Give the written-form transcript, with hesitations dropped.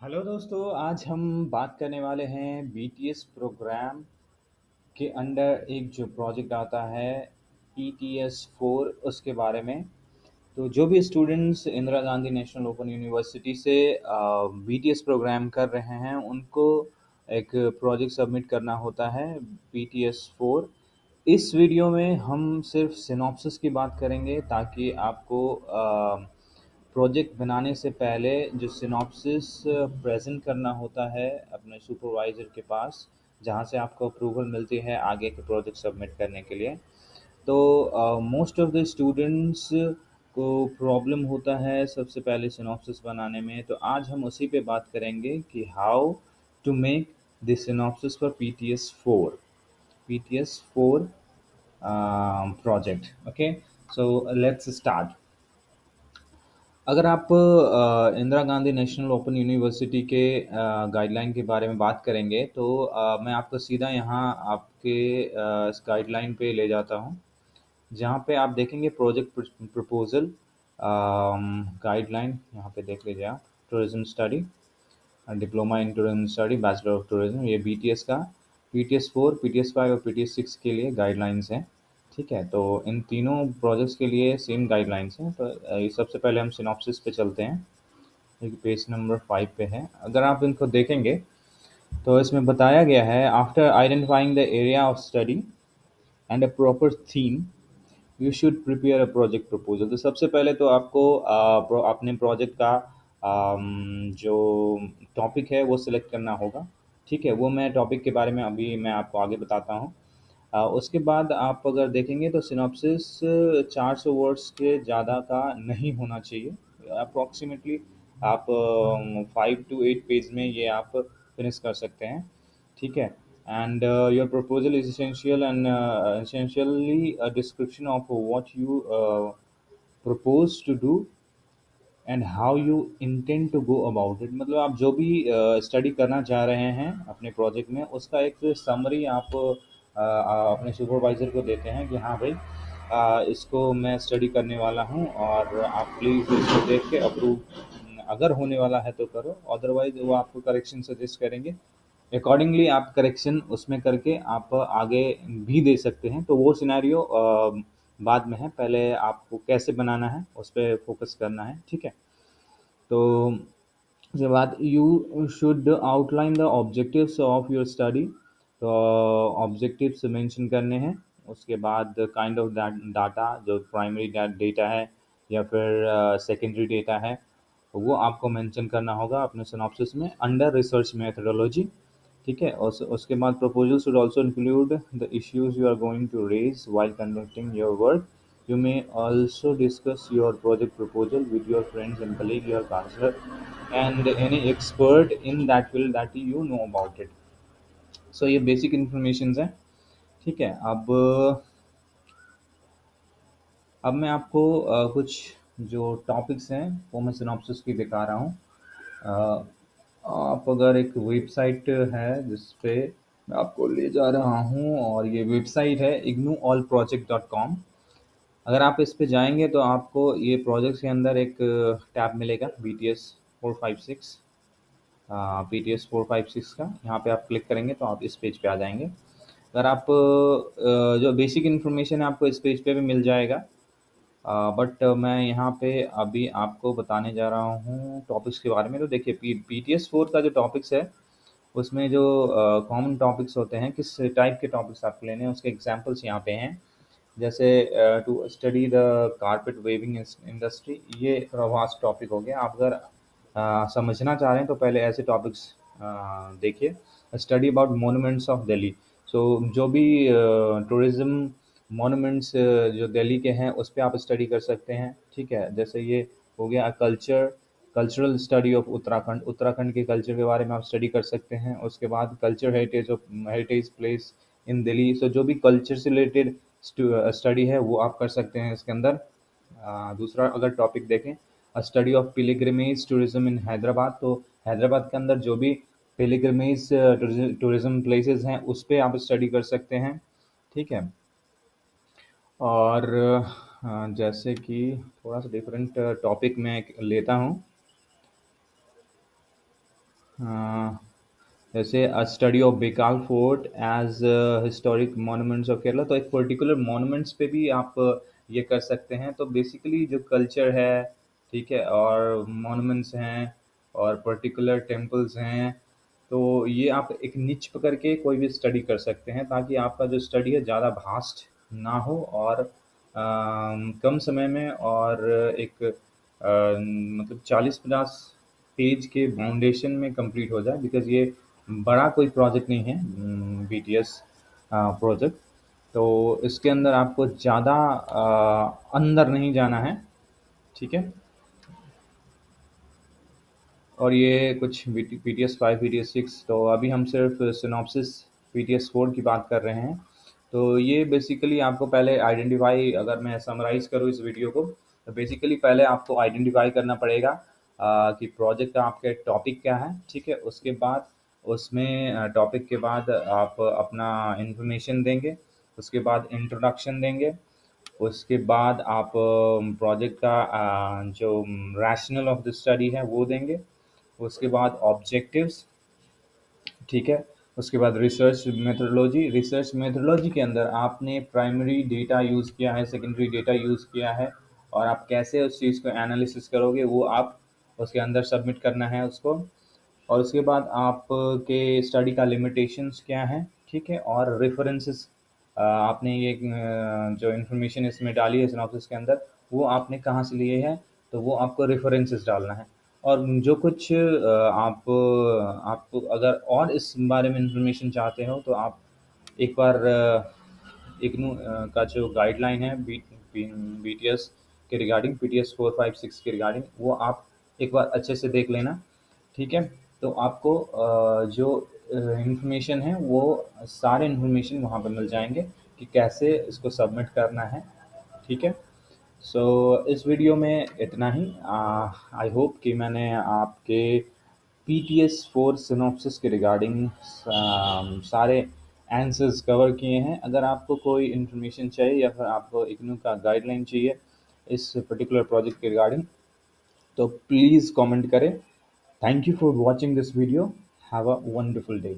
Hello दोस्तों, आज हम बात करने वाले हैं बीटीएस प्रोग्राम के अंडर एक जो प्रोजेक्ट आता है PTS4 उसके बारे में। तो जो भी students Indira Gandhi national open university से बीटीएस प्रोग्राम कर रहे हैं उनको एक प्रोजेक्ट सबमिट करना होता है PTS4। इस वीडियो में हम सिर्फ सिनॉप्सिस की बात करेंगे ताकि आपको प्रोजेक्ट बनाने से पहले जो सिनॉप्सिस प्रेजेंट करना होता है अपने सुपरवाइज़र के पास, जहाँ से आपको अप्रूवल मिलती है आगे के प्रोजेक्ट सबमिट करने के लिए। तो मोस्ट ऑफ द स्टूडेंट्स को प्रॉब्लम होता है सबसे पहले सिनॉप्सिस बनाने में, तो आज हम उसी पे बात करेंगे कि how to make the synopsis for PTS4 project. Okay, so let's start. अगर आप Indira Gandhi national open university के गाइडलाइन के बारे में बात करेंगे तो मैं आपको सीधा यहाँ आपके इस गाइडलाइन पे ले जाता हूँ, जहाँ पे आप देखेंगे प्रोजेक्ट प्रपोजल गाइडलाइन। यहाँ पे देख लीजिए आप, tourism study, diploma in tourism study, bachelor of tourism, ये बीटीएस का PTS4, PTS5 और PTS6 के लिए गाइडलाइंस हैं। ठीक है, तो इन तीनों प्रोजेक्ट्स के लिए सेम गाइडलाइंस हैं। तो ये सबसे पहले हम सिनॉप्सिस पे चलते हैं, जो कि पेज नंबर 5 पे है। अगर आप इनको देखेंगे तो इसमें बताया गया है, after identifying the area of study and a proper theme you should prepare a project proposal. तो सबसे पहले तो आपको अपने प्रोजेक्ट का जो टॉपिक है वो सिलेक्ट करना होगा। ठीक है, वो मैं टॉपिक के बारे में अभी मैं आपको आगे बताता हूँ। उसके बाद आप अगर देखेंगे तो सिनॉप्सिस 400 वर्ड्स के ज़्यादा का नहीं होना चाहिए। अप्रॉक्सीमेटली आप 5 to 8 पेज में ये आप फिनिश कर सकते हैं। ठीक है, and your proposal is essential and essentially a description of what you propose to do and how you intend to go about it. मतलब आप जो भी स्टडी करना चाह रहे हैं अपने प्रोजेक्ट में, उसका एक समरी आप अपने सुपरवाइज़र को देते हैं कि हाँ भाई, इसको मैं स्टडी करने वाला हूँ और आप प्लीज़ इसको देख के अप्रूव, अगर होने वाला है तो करो, अदरवाइज वो आपको करेक्शन सजेस्ट करेंगे। अकॉर्डिंगली आप करेक्शन उसमें करके आप आगे भी दे सकते हैं। तो वो सिनेरियो बाद में है, पहले आपको कैसे बनाना है उस पर फोकस करना है। ठीक है, तो उसके बाद you should outline the objectives of your study. तो ऑब्जेक्टिव्स मेंशन करने हैं। उसके बाद काइंड ऑफ डाटा, जो प्राइमरी डेटा है या फिर सेकेंडरी डेटा है, वो आपको मेंशन करना होगा अपने सिनॉप्सिस में अंडर रिसर्च मेथडोलॉजी। ठीक है, और उसके बाद proposal should also include the issues you are going to raise while conducting your work. You may also discuss your project proposal with your friends and colleague, your counselor, and any expert in that field that you know about it. So ये basic information है। ठीक है, अब मैं आपको कुछ जो topics हैं वो मैं सिनॉप्सिस की दिखा रहा हूँ। अ, आप अगर एक वेबसाइट है जिस पे मैं आपको ले जा रहा हूँ, और ये वेबसाइट है ignuallproject.com। अगर आप इस पे जाएंगे तो आपको ये प्रोजेक्ट्स के अंदर एक टैब मिलेगा BTS 456, PTS 456 का। यहाँ पे आप क्लिक करेंगे तो आप इस पेज पे आ जाएंगे। अगर आप जो बेसिक इन्फॉर्मेशन है आपको इस पेज पे भी मिल जाएगा, बट मैं यहाँ पे अभी आपको बताने जा रहा हूँ टॉपिक्स के बारे में। तो देखिए, PTS 4 का जो टॉपिक्स है उसमें जो कॉमन टॉपिक्स होते हैं, किस टाइप के टॉपिक्स आपको लेने हैं उसके एग्जांपल्स यहाँ पे हैं। जैसे to study the carpet weaving industry, ये थोड़ा वास्ट टॉपिक हो गया। आप अगर समझना चाह रहे हैं तो पहले ऐसे टॉपिक्स देखिए। Study about monuments of Delhi, so जो भी टूरिज्म मोनूमेंट्स जो दिल्ली के हैं उस पर आप स्टडी कर सकते हैं। ठीक है, जैसे ये हो गया cultural study of Uttarakhand, Uttarakhand के कल्चर के बारे में आप स्टडी कर सकते हैं। उसके बाद culture heritage place in Delhi, so जो भी कल्चर से रिलेटेड स्टडी है वो आप कर सकते हैं इसके अंदर। दूसरा अगर टॉपिक देखें, study of pilgrimage tourism in Hyderabad, तो हैदराबाद के अंदर जो भी पिलिग्रिमेज टूरिज्म प्लेसेस हैं उस पर आप स्टडी कर सकते हैं। ठीक है, और जैसे कि थोड़ा सा डिफरेंट टॉपिक मैं लेता हूँ। अ, जैसे a study of Bekal fort as historic monuments of Kerala, तो एक पर्टिकुलर मॉन्यूमेंट्स पे भी आप ये कर सकते हैं। तो बेसिकली जो कल्चर है, ठीक है, और मॉन्यूमेंट्स हैं और पर्टिकुलर टेम्पल्स हैं, तो ये आप एक निच पकड़ के कोई भी स्टडी कर सकते हैं, ताकि आपका जो स्टडी है ज़्यादा भास्ट ना हो और कम समय में और एक मतलब 40-50 पेज के फाउंडेशन में कंप्लीट हो जाए, बिकॉज़ ये बड़ा कोई प्रोजेक्ट नहीं है, बीटीएस प्रोजेक्ट। तो इसके अंदर आपको ज़्यादा अंदर नहीं जाना है, ठीक है? और ये कुछ पीटीएस 5, पीटीएस 6, तो अभी हम सिर्फ सिनॉप्सिस पीटीएस 4 की बात कर रहे हैं। तो ये बेसिकली आपको पहले आइडेंटिफाई, अगर मैं समराइज़ करूँ इस वीडियो को, तो बेसिकली पहले आपको आइडेंटिफाई करना पड़ेगा कि प्रोजेक्ट का आपके टॉपिक क्या है, ठीक है? उसके बाद उसमें टॉपिक के बाद आप अपना इन्फॉर्मेशन देंगे, उसके बाद इंट्रोडक्शन देंगे, उसके बाद आप प्रोजेक्ट का जो रैशनल ऑफ द स्टडी है वो देंगे, उसके बाद ऑब्जेक्टिव्स, ठीक है? उसके बाद रिसर्च मेथोडोलॉजी के अंदर आपने प्राइमरी डेटा यूज़ किया है, सेकेंडरी डेटा यूज़ किया है, और आप कैसे उस चीज़ को एनालिसिस करोगे वो आप उसके अंदर सबमिट करना है उसको। और उसके बाद आपके स्टडी का लिमिटेशंस क्या है, ठीक है? और रेफरेंसेस, आपने ये जो इन्फॉर्मेशन इसमें डाली है सिनॉप्सिस के अंदर, वो आपने कहाँ से लिए हैं, तो वो आपको रेफरेंसेस डालना है। और जो कुछ आप अगर और इस बारे में इन्फॉर्मेशन चाहते हो, तो आप एक बार इग्नू का जो गाइडलाइन है बीटीएस के रिगार्डिंग, पीटीएस 4, 5, 6 के रिगार्डिंग, वो आप एक बार अच्छे से देख लेना, ठीक है? तो आपको जो इन्फॉर्मेशन है वो सारे इन्फॉर्मेशन वहाँ पे मिल जाएँगे कि कैसे इसको सबमिट करना है, ठीक है? सो इस वीडियो में इतना ही। आई होप कि मैंने आपके पीटीएस 4 सिनॉप्सिस के रिगार्डिंग सारे आंसर्स कवर किए हैं। अगर आपको कोई इन्फॉर्मेशन चाहिए या फिर आपको इग्नू का गाइडलाइन चाहिए इस पर्टिकुलर प्रोजेक्ट के रिगार्डिंग, तो प्लीज़ कमेंट करें। Thank you for watching this video. Have a wonderful day.